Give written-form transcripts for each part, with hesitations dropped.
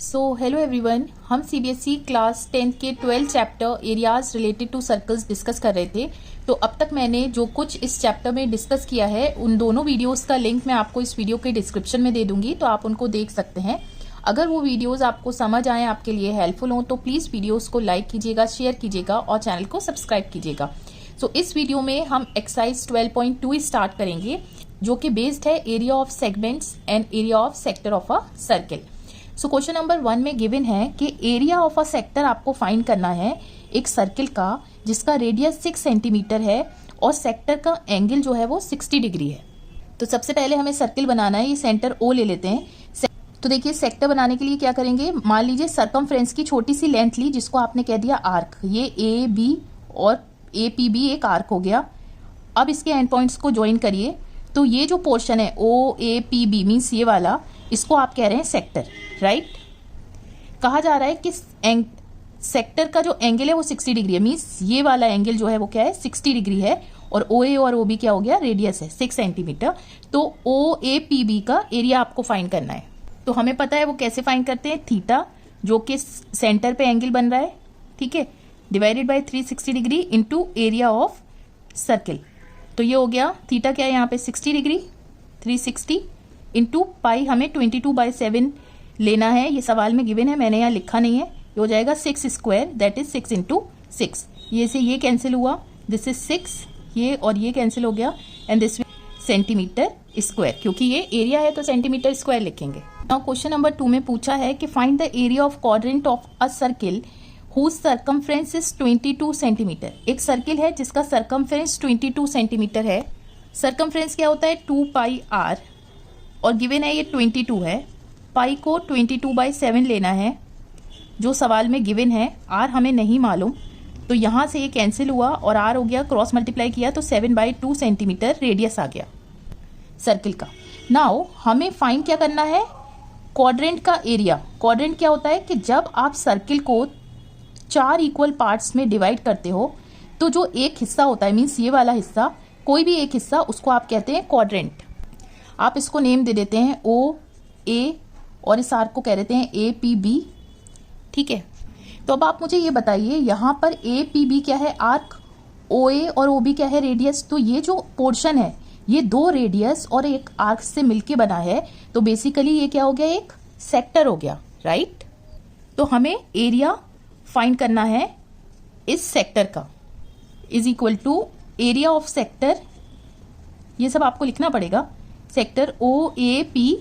Hello everyone, हम CBSE class 10 के 12 chapter areas related to circles discuss कर रहे थे। तो अब तक मैंने जो कुछ इस चैप्टर में डिस्कस किया है उन दोनों वीडियोस का लिंक मैं आपको इस वीडियो के डिस्क्रिप्शन में दे दूंगी, तो आप उनको देख सकते हैं। अगर वो वीडियोस आपको समझ आए, आपके लिए हेल्पफुल हों, तो प्लीज़ वीडियोज़ को लाइक कीजिएगा, शेयर कीजिएगा और चैनल को सब्सक्राइब कीजिएगा। इस वीडियो में हम एक्सरसाइज 12.2 स्टार्ट करेंगे, जो कि बेस्ड है area of segments and area of sector of a circle. Question number 1 में गिवन है कि एरिया ऑफ अ सेक्टर आपको फाइंड करना है एक सर्किल का जिसका रेडियस 6 सेंटीमीटर है और सेक्टर का एंगल जो है वो 60 डिग्री है। तो सबसे पहले हमें सर्किल बनाना है। ये सेंटर ओ ले लेते हैं। तो देखिए, सेक्टर बनाने के लिए क्या करेंगे, मान लीजिए सर्कमफ्रेंस की छोटी सी लेंथ ली जिसको आपने कह दिया आर्क। ये ए बी और ए पी बी एक आर्क हो गया। अब इसके एंड पॉइंट्स को ज्वाइन करिए। तो ये जो पोर्शन है ओ ए पी बी मीन्स ये वाला, इसको आप कह रहे हैं सेक्टर, राइट। कहा जा रहा है कि सेक्टर का जो एंगल है वो 60 डिग्री है, मीन्स ये वाला एंगल जो है वो क्या है 60 डिग्री है। और ओ ए और ओ बी क्या हो गया, रेडियस है 6 सेंटीमीटर। तो ओ ए पी बी का एरिया आपको फाइंड करना है। तो हमें पता है वो कैसे फाइंड करते हैं, थीटा जो कि सेंटर पे एंगल बन रहा है, ठीक है, divided by 360 degree into area of circle. तो ये हो गया थीटा क्या है यहाँ पे 60 डिग्री, 360 इंटू पाई हमें 22/7 लेना है। ये सवाल में गिवन है, मैंने यहाँ लिखा नहीं है। ये हो जाएगा 6 स्क्वायर, दैट इज 6 इंटू 6। ये से ये कैंसिल हुआ, दिस इज 6, ये और ये कैंसिल हो गया एंड दिस सेंटीमीटर स्क्वायर, क्योंकि ये एरिया है तो सेंटीमीटर स्क्वायर लिखेंगे। नाउ क्वेश्चन नंबर 2 में पूछा है कि find the area of quadrant of a circle whose circumference is 22 centimetre. एक सर्किल है जिसका सर्कमफ्रेंस 22 सेंटीमीटर है। सर्कमफ्रेंस क्या होता है 2 पाई आर और गिवन है ये 22 है। पाई को 22/7 लेना है जो सवाल में गिवन है। आर हमें नहीं मालूम, तो यहाँ से ये कैंसिल हुआ और आर हो गया, क्रॉस मल्टीप्लाई किया तो 7/2 सेंटीमीटर रेडियस आ गया सर्किल का। नाउ हमें फाइंड क्या करना है, क्वाड्रेंट का एरिया। क्वाड्रेंट क्या होता है कि जब आप सर्किल को 4 इक्वल पार्ट्स में डिवाइड करते हो तो जो एक हिस्सा होता है, मीन्स ये वाला हिस्सा, कोई भी एक हिस्सा, उसको आप कहते हैं क्वाड्रेंट। आप इसको नेम दे देते हैं ओ ए और इस आर्क को कह देते हैं ए पी बी, ठीक है। तो अब आप मुझे ये बताइए, यहाँ पर ए पी बी क्या है, आर्क, ओ ए और ओ बी क्या है, रेडियस। तो ये जो पोर्शन है ये 2 रेडियस और एक आर्क से मिलके बना है, तो बेसिकली ये क्या हो गया, एक सेक्टर हो गया, राइट। तो हमें एरिया फाइंड करना है इस सेक्टर का, is equal to area of sector, ये सब आपको लिखना पड़ेगा, sector O A P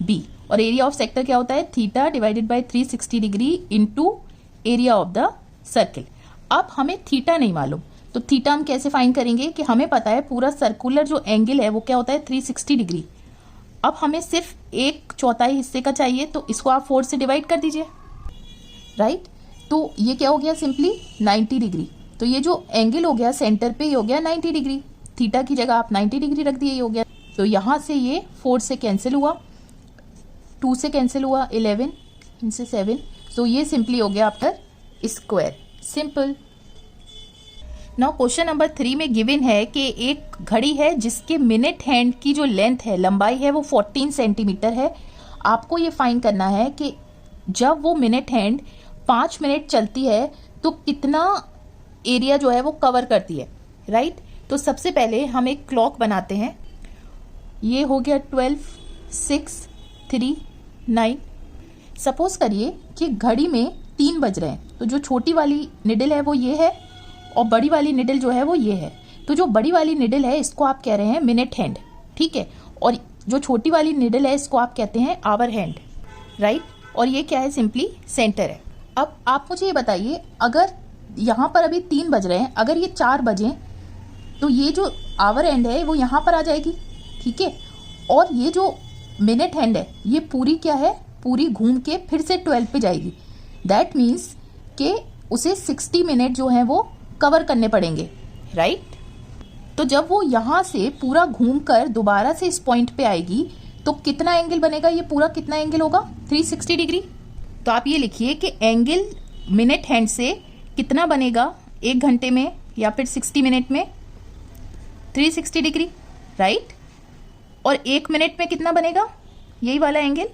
B. और एरिया ऑफ सेक्टर क्या होता है, theta divided by 360 degree into area of the circle. अब हमें थीटा नहीं मालूम, तो थीटा हम कैसे फाइंड करेंगे कि हमें पता है पूरा सर्कुलर जो एंगल है वो क्या होता है 360 डिग्री। अब हमें सिर्फ 1/4 हिस्से का चाहिए, तो इसको आप 4 से डिवाइड कर दीजिए, राइट। तो ये क्या हो गया, सिंपली 90 डिग्री। तो ये जो एंगल हो गया सेंटर पे, ये हो गया 90 डिग्री। थीटा की जगह आप 90 डिग्री रख दिए, ये हो गया। तो यहाँ से ये 4 से कैंसिल हुआ, 2 से कैंसिल हुआ, 11 इनसे 7, तो ये सिंपली हो गया after square, simple. Now question number 3 में गिवन है कि एक घड़ी है जिसके मिनट हैंड की जो लेंथ है, लंबाई है, वो 14 सेंटीमीटर है। आपको ये फाइंड करना है कि जब वो मिनट हैंड 5 मिनट चलती है तो कितना एरिया जो है वो कवर करती है, राइट। तो सबसे पहले हम एक क्लॉक बनाते हैं। ये हो गया 12, 6, 3, 9। सपोज करिए कि घड़ी में 3 बज रहे हैं, तो जो छोटी वाली निडल है वो ये है और बड़ी वाली निडल जो है वो ये है। तो जो बड़ी वाली निडल है इसको आप कह रहे हैं मिनट हैंड, ठीक है, और जो छोटी वाली निडल है इसको आप कहते हैं आवर हैंड, राइट। और ये क्या है, सिंपली सेंटर है। अब आप मुझे ये बताइए, अगर यहाँ पर अभी 3 बज रहे हैं, अगर ये 4 बजे तो ये जो आवर हैंड है वो यहाँ पर आ जाएगी, ठीक है। और ये जो मिनट हैंड है ये पूरी क्या है, पूरी घूम के फिर से 12 पे जाएगी। दैट मीन्स कि उसे 60 मिनट जो है वो कवर करने पड़ेंगे, राइट। तो जब वो यहाँ से पूरा घूम कर दोबारा से इस पॉइंट पे आएगी तो कितना एंगल बनेगा, ये पूरा कितना एंगल होगा, 360 डिग्री। तो आप ये लिखिए कि एंगल मिनट हैंड से कितना बनेगा 1 घंटे में या फिर 60 मिनट में, 360 डिग्री, राइट। और 1 मिनट में कितना बनेगा, यही वाला एंगल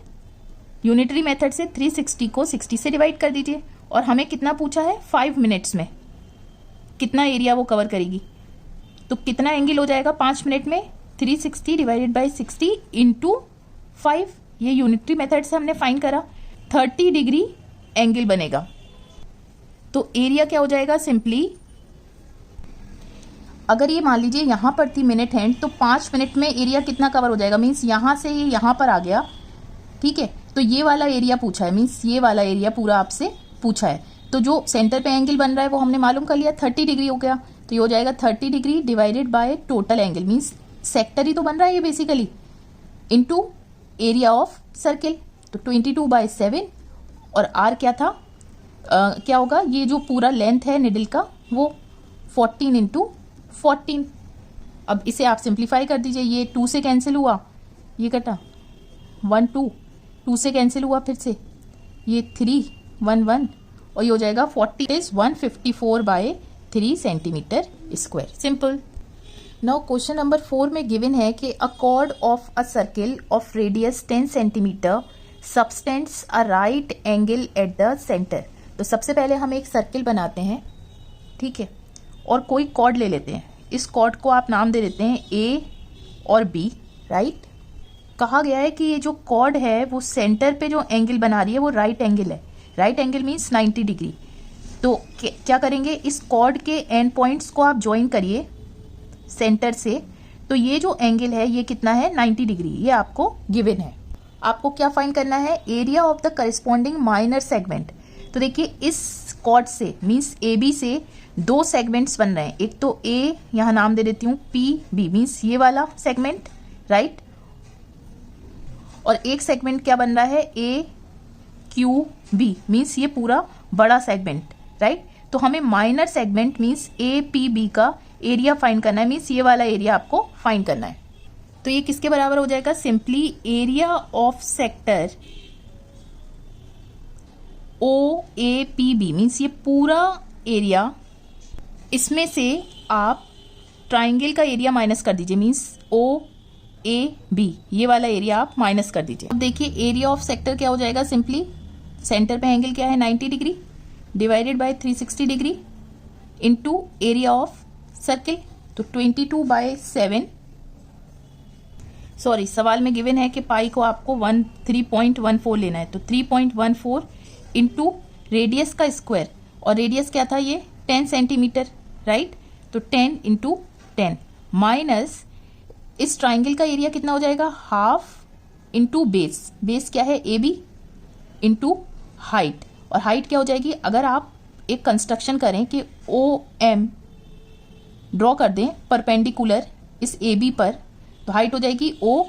यूनिटरी मेथड से 360 को 60 से डिवाइड कर दीजिए और हमें कितना पूछा है 5 मिनट्स में कितना एरिया वो कवर करेगी। तो कितना एंगल हो जाएगा 5 मिनट में 360 डिवाइडेड बाई 60 इंटू 5। ये यूनिटरी मेथड से हमने फाइंड करा 30 डिग्री एंगल बनेगा। तो एरिया क्या हो जाएगा सिंपली, अगर ये मान लीजिए यहाँ पर थी मिनट हैंड तो 5 मिनट में एरिया कितना कवर हो जाएगा, मीन्स यहाँ से ये यहाँ पर आ गया, ठीक है। तो ये वाला एरिया पूछा है, मीन्स ये वाला एरिया पूरा आपसे पूछा है। तो जो सेंटर पे एंगल बन रहा है वो हमने मालूम कर लिया 30 डिग्री हो गया। तो ये हो जाएगा 30 degree divided by total angle, means sector ही तो बन रहा है ये basically, into area of circle. तो 22/7 और आर क्या था, क्या होगा, ये जो पूरा लेंथ है निडल का वो 14 इंटू 14। अब इसे आप सिंप्लीफाई कर दीजिए, ये 2 से कैंसिल हुआ, ये कटा 1 2 से कैंसिल हुआ, फिर से ये 3 1 1 और ये हो जाएगा 40 is 154/3 centimetre square. Simple. Now question number 4 में गिवन है कि अ cord of a circle of radius 10 centimetre subtends a right angle at the centre. तो सबसे पहले हम एक सर्किल बनाते हैं, ठीक है, और कोई कॉर्ड ले लेते हैं। इस कॉर्ड को आप नाम दे देते हैं ए और बी, राइट। कहा गया है कि ये जो कॉर्ड है वो सेंटर पे जो एंगल बना रही है वो राइट एंगल है। Right angle means 90 degree. तो क्या करेंगे, इस कॉर्ड के एंड पॉइंट्स को आप ज्वाइन करिए सेंटर से। तो ये जो एंगल है ये कितना है 90 डिग्री, ये आपको गिवन है। आपको क्या फाइंड करना है, area of the corresponding minor segment. तो देखिए इस कॉर्ड से मीन्स ए बी से 2 सेगमेंट्स बन रहे हैं। एक तो ए, यहाँ नाम दे देती हूँ पी बी, मीन्स ये वाला सेगमेंट, राइट। और एक सेगमेंट क्या बन रहा है ए क्यू बी, मीन्स ये पूरा बड़ा सेगमेंट, राइट। तो हमें minor segment means A P B का एरिया फाइंड करना है, मीन्स ये वाला एरिया आपको फाइंड करना है। तो ये किसके बराबर हो जाएगा, simply area of sector O A P B, means ये पूरा एरिया, इसमें से आप ट्राइंगल का एरिया माइनस कर दीजिए, मीन्स ओ ए बी, ये वाला एरिया आप माइनस कर दीजिए। अब देखिए एरिया ऑफ सेक्टर क्या हो जाएगा, सिंपली सेंटर पे एंगल क्या है 90 degree divided by 360 degree into area of circle. तो 22/7, सॉरी सवाल में गिवन है कि पाई को आपको 3.14 लेना है। तो 3.14 इंटू रेडियस का स्क्वायर, और रेडियस क्या था ये 10 सेंटीमीटर, राइट। तो 10 इंटू 10 माइनस इस ट्राइंगल का एरिया कितना हो जाएगा, हाफ इंटू बेस। बेस क्या है ए बी इंटू हाइट, और हाइट क्या हो जाएगी, अगर आप एक कंस्ट्रक्शन करें कि ओ एम ड्रॉ कर दें परपेंडिकुलर इस ए बी पर, तो हाइट हो जाएगी ओ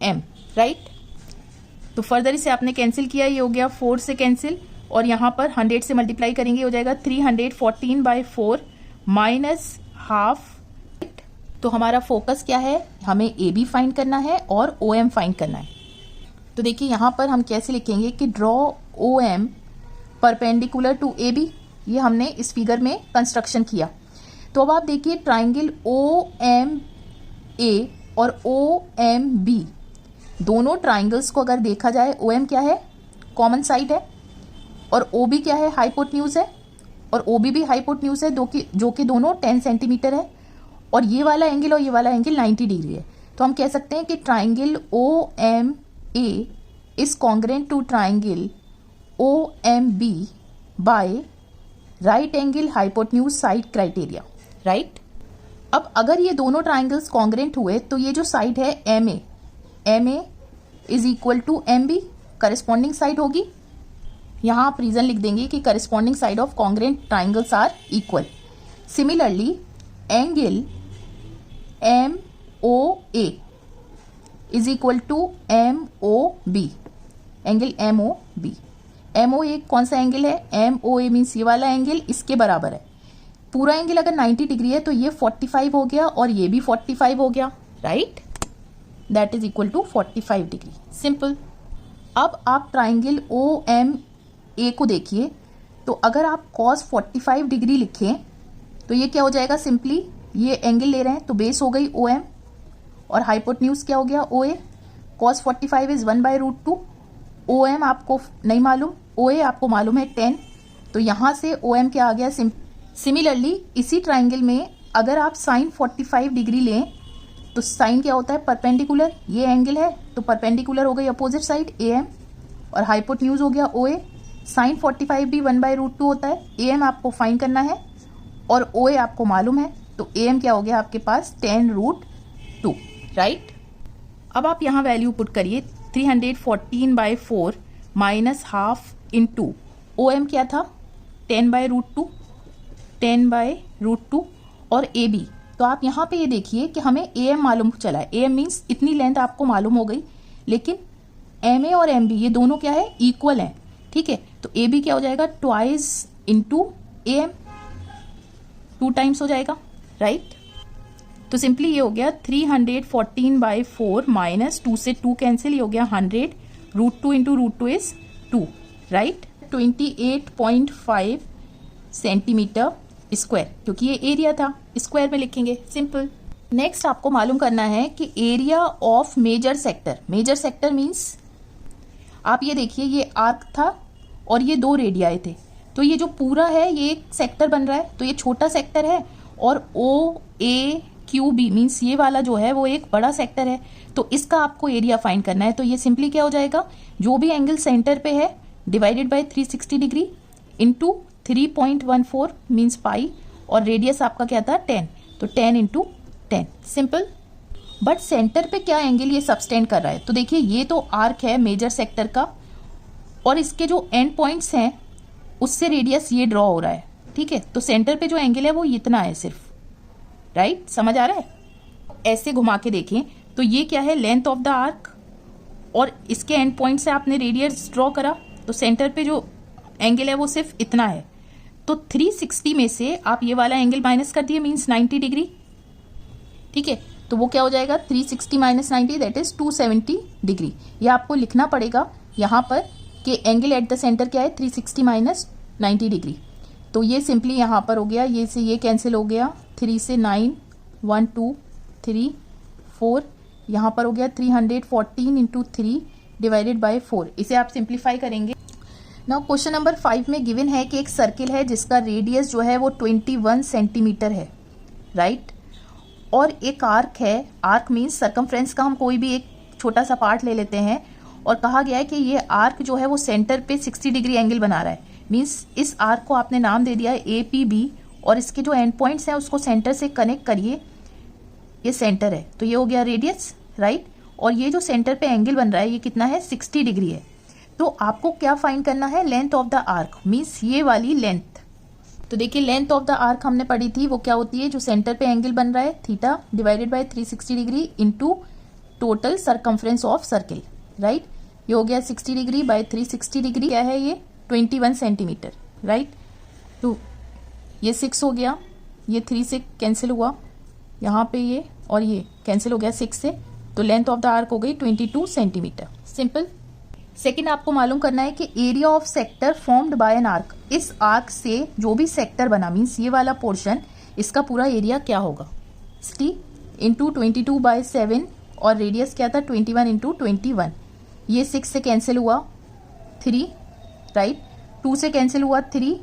एम, राइट। तो फर्दर इसे आपने कैंसिल किया, ये हो गया 4 से कैंसिल, और यहाँ पर 100 से मल्टीप्लाई करेंगे हो जाएगा 314/4 माइनस हाफ। तो हमारा फोकस क्या है, हमें ए बी फाइंड करना है और ओ एम फाइंड करना है। तो देखिए यहाँ पर हम कैसे लिखेंगे कि draw O M perpendicular to A B, ये हमने इस फिगर में कंस्ट्रक्शन किया। तो अब आप देखिए ट्राइंगल ओ एम ए और ओ एम बी, दोनों ट्राइंगल्स को अगर देखा जाए, ओ एम क्या है कॉमन साइड है और ओ बी क्या है हाइपोटेन्यूज है, और ओ बी भी हाइपोटेन्यूज है जो कि दोनों 10 सेंटीमीटर है, और ये वाला एंगल और ये वाला एंगल 90 डिग्री है। तो हम कह सकते हैं कि triangle O M A is congruent to triangle O M B by right angle hypotenuse side criteria, right. अब अगर ये दोनों ट्राइंगल्स कॉन्ग्रेंट हुए तो ये जो साइड है M A is equal to M B, corresponding side होगी। यहाँ आप रीजन लिख देंगे कि corresponding side of congruent triangles are equal. Similarly angle M O A is equal to M O B, angle M O B. M O A कौन सा angle है, M O ए means ये वाला एंगल इसके बराबर है। पूरा एंगल अगर 90 डिग्री है तो ये 45 हो गया और ये भी 45 हो गया, right. That is equal to 45 degree, simple. अब आप ट्राइंगल ओ एम ए को देखिए, तो अगर आप cos 45 डिग्री लिखें तो ये क्या हो जाएगा, सिंपली ये एंगल ले रहे हैं तो बेस हो गई ओ एम और हाइपोटेन्यूज क्या हो गया ओ ए। cos 45 इज 1/√2, ओ एम आपको नहीं मालूम, ओ ए आपको मालूम है 10, तो यहाँ से ओ एम क्या आ गया। सिमिलरली इसी ट्राइंगल में अगर आप साइन 45 डिग्री लें तो साइन क्या होता है, परपेंडिकुलर, ये एंगल है तो परपेंडिकुलर हो गई अपोजिट साइड ए एम, और हाइपोटेन्यूज हो गया ओ ए। साइन 45 भी 1/√2 होता है। ए एम आपको फाइंड करना है और ओ ए आपको मालूम है, तो ए एम क्या हो गया आपके पास 10√2, राइट। अब आप यहाँ वैल्यू पुट करिए 314/4 minus half into O M क्या था 10/√2 और ए बी। तो आप यहाँ पे ये देखिए कि हमें ए एम मालूम चला है। ए एम मीन्स इतनी लेंथ आपको मालूम हो गई, लेकिन एम ए और एम बी ये दोनों क्या है, इक्वल हैं, ठीक है। तो ए बी क्या हो जाएगा, twice into A M, 2 times हो जाएगा, राइट। तो सिंपली ये हो गया 314/4 माइनस 2 से 2 कैंसिल, ये हो गया 100, √2 into √2 is 2, right. 28.5 centimetre square, क्योंकि ये एरिया था, स्क्वायर में लिखेंगे, सिंपल। नेक्स्ट आपको मालूम करना है कि area of major sector. Major sector means आप ये देखिए, ये आर्क था और ये 2 रेडियाए थे, तो ये जो पूरा है ये एक सेक्टर बन रहा है, तो ये छोटा सेक्टर है, और ओ ए क्यू बी मीन्स ये वाला जो है वो एक बड़ा सेक्टर है, तो इसका आपको एरिया फाइंड करना है। तो ये सिंपली क्या हो जाएगा, जो भी एंगल सेंटर पे है divided by 360 degree into 3.14 means पाई, और रेडियस आपका क्या था 10, तो 10 इंटू 10, सिंपल। बट सेंटर पे क्या एंगल ये सबस्टेंड कर रहा है, तो देखिए ये तो आर्क है मेजर सेक्टर का, और इसके जो एंड पॉइंट्स हैं उससे रेडियस ये ड्रॉ हो रहा है, ठीक है। तो सेंटर पे जो एंगल है वो इतना है सिर्फ, राइट, समझ आ रहा है। ऐसे घुमा के देखें तो ये क्या है, लेंथ ऑफ द आर्क, और इसके एंड पॉइंट से आपने रेडियस ड्रॉ करा, तो सेंटर पे जो एंगल है वो सिर्फ इतना है। तो 360 में से आप ये वाला एंगल माइनस कर दिए, मीन्स 90 डिग्री, ठीक है। तो वो क्या हो जाएगा 360 माइनस 90 दैट इज 270 डिग्री। ये आपको लिखना पड़ेगा यहाँ पर कि एंगल एट द सेंटर क्या है 360 माइनस 90 डिग्री। तो ये सिंपली यहाँ पर हो गया, ये से ये कैंसिल हो गया, 3 से 9, 1 2 3 4, यहाँ पर हो गया 314 इंटू 3 डिवाइडेड बाय 4। इसे आप सिंप्लीफाई करेंगे। नाउ क्वेश्चन नंबर 5 में गिवन है कि एक सर्किल है जिसका रेडियस जो है वो 21 सेंटीमीटर है, राइट, और एक आर्क है। आर्क मीन्स सर्कमफ्रेंस का हम कोई भी एक छोटा सा पार्ट ले लेते हैं, और कहा गया है कि ये आर्क जो है वो सेंटर पे 60 डिग्री एंगल बना रहा है, मीन्स इस आर्क को आपने नाम दे दिया है APB, और इसके जो एंड पॉइंट्स हैं उसको सेंटर से कनेक्ट करिए, ये सेंटर है, तो ये हो गया रेडियस, राइट। और ये जो सेंटर पे एंगल बन रहा है ये कितना है 60 डिग्री है। तो आपको क्या फाइंड करना है, length of the arc, means ये वाली लेंथ। तो देखिए लेंथ ऑफ द आर्क हमने पढ़ी थी, वो क्या होती है, जो सेंटर पे एंगल बन रहा है theta divided by 360 degree into total circumference of circle, right. ये हो गया 60 डिग्री बाय 360 डिग्री, क्या है ये 21 सेंटीमीटर, राइट। तो ये 6 हो गया, ये 3 से कैंसिल हुआ, यहाँ पे ये और ये कैंसिल हो गया 6 से, तो लेंथ ऑफ द आर्क हो गई 22 सेंटीमीटर, सिंपल। सेकेंड आपको मालूम करना है कि area of sector formed by an arc. इस आर्क से जो भी सेक्टर बना, मीन्स ये वाला पोर्शन, इसका पूरा एरिया क्या होगा, 60 इंटू 22/7, और रेडियस क्या था 21 इंटू 21। ये 6 से कैंसिल हुआ 3, राइट, 2 से कैंसिल हुआ 3,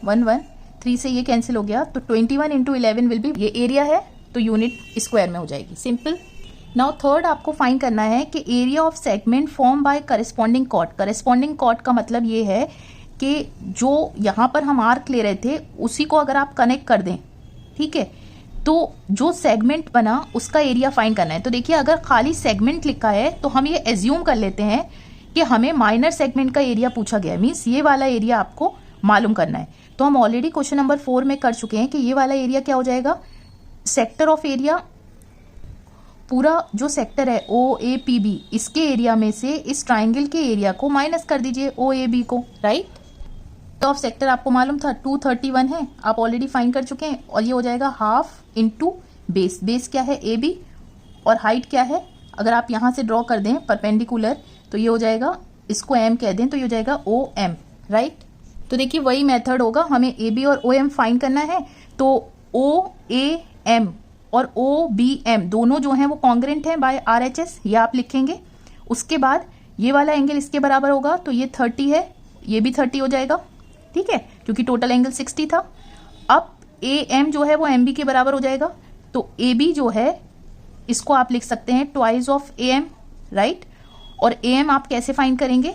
1 1, 3 से ये कैंसिल हो गया, तो 21 इंटू 11 विल बी, ये एरिया है तो यूनिट स्क्वायर में हो जाएगी, सिंपल। नाउ थर्ड आपको फाइंड करना है कि area of segment form by corresponding chord. Corresponding chord का मतलब ये है कि जो यहाँ पर हम आर्क ले रहे थे उसी को अगर आप कनेक्ट कर दें, ठीक है, तो जो सेगमेंट बना उसका एरिया फाइंड करना है। तो देखिए अगर खाली सेगमेंट लिखा है तो हम ये एज्यूम कर लेते हैं कि हमें माइनर सेगमेंट का एरिया पूछा गया है, मीन्स ये वाला एरिया आपको मालूम करना है। तो हम ऑलरेडी क्वेश्चन नंबर 4 में कर चुके हैं कि ये वाला एरिया क्या हो जाएगा, सेक्टर ऑफ एरिया, पूरा जो सेक्टर है OAPB, इसके एरिया में से इस ट्राइंगल के एरिया को माइनस कर दीजिए OAB को, राइट। ऑफ सेक्टर आपको मालूम था 231 है, आप ऑलरेडी फाइंड कर चुके हैं, और ये हो जाएगा हाफ इंटू बेस। बेस क्या है AB, और हाइट क्या है, अगर आप यहाँ से ड्रॉ कर दें परपेंडिकुलर तो ये हो जाएगा, इसको M कह दें तो ये हो जाएगा OM, राइट। तो देखिए वही मेथड होगा, हमें AB और OM फाइंड करना है, तो OAM और OBM दोनों जो हैं वो कॉन्ग्रेंट हैं बाय RHS, ये आप लिखेंगे। उसके बाद ये वाला एंगल इसके बराबर होगा, तो ये 30 है, ये भी 30 हो जाएगा, ठीक है, क्योंकि टोटल एंगल 60 था। अब AM जो है वो MB के बराबर हो जाएगा, तो AB जो है इसको आप लिख सकते हैं ट्वाइस ऑफ AM, राइट। और AM आप कैसे फाइंड करेंगे,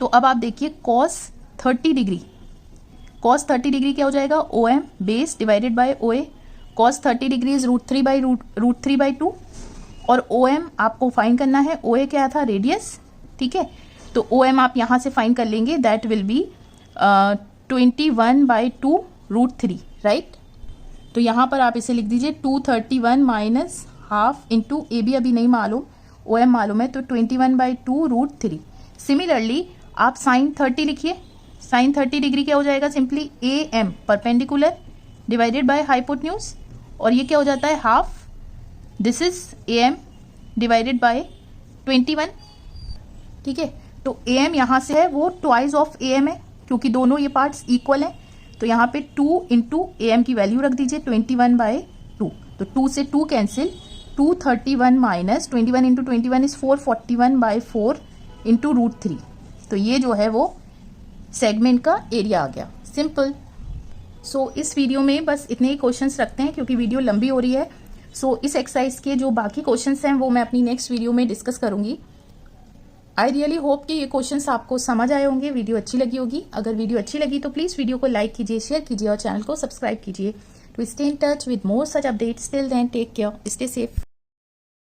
तो अब आप देखिए cos 30 डिग्री, cos 30 डिग्री क्या हो जाएगा, OM base divided by OA। cos 30 degree is √3/2, और OM आपको फाइंड करना है, OA क्या था, रेडियस, ठीक है। तो OM आप यहां से फाइंड कर लेंगे, दैट विल बी 21/2 √3, राइट। तो यहां पर आप इसे लिख दीजिए 231 माइनस हाफ इंटू AB अभी नहीं मालूम, OM मालूम है, तो 21/2 √3। सिमिलरली आप sin 30 लिखिए, sin 30 डिग्री क्या हो जाएगा, simply AM perpendicular divided by hypotenuse, और ये क्या हो जाता है, half, this is AM divided by 21, ठीक है। तो AM यहां से है वो ट्वाइस ऑफ AM है, क्योंकि दोनों ये पार्ट्स इक्वल हैं, तो यहाँ पे 2 इंटू AM की वैल्यू रख दीजिए 21/2, तो 2 से 2 cancel, 231 minus 21 into 21 is 441/4 into √3, तो ये जो है वो सेगमेंट का एरिया आ गया, सिंपल। सो इस वीडियो में बस इतने ही क्वेश्चंस रखते हैं, क्योंकि वीडियो लंबी हो रही है। सो इस एक्सरसाइज के जो बाकी क्वेश्चंस हैं वो मैं अपनी नेक्स्ट वीडियो में डिस्कस करूंगी। आई रियली होप कि ये क्वेश्चंस आपको समझ आए होंगे, वीडियो अच्छी लगी होगी। अगर वीडियो अच्छी लगी तो प्लीज वीडियो को लाइक कीजिए, शेयर कीजिए और चैनल को सब्सक्राइब कीजिए to stay in touch with more such updates. Till then take care, stay safe.